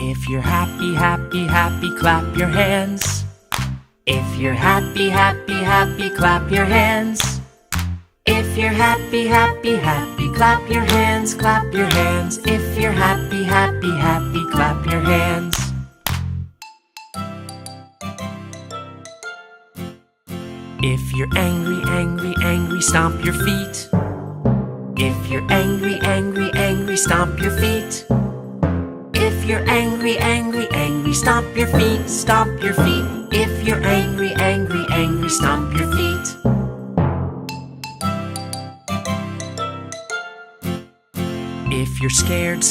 If you're happy, happy, happy, clap your hands. If you're happy, happy, happy, clap your hands. If you're happy, happy, happy, clap your hands, clap your hands. If you're happy, happy, happy, clap your hands. If you're angry, angry, angry, stomp your feet. If you're angry, angry, angry, stomp your feet. If you're angry, angry, angry, stomp your feet, stomp your feet. If you're angry, angry, angry, stomp your feet. If you're scared,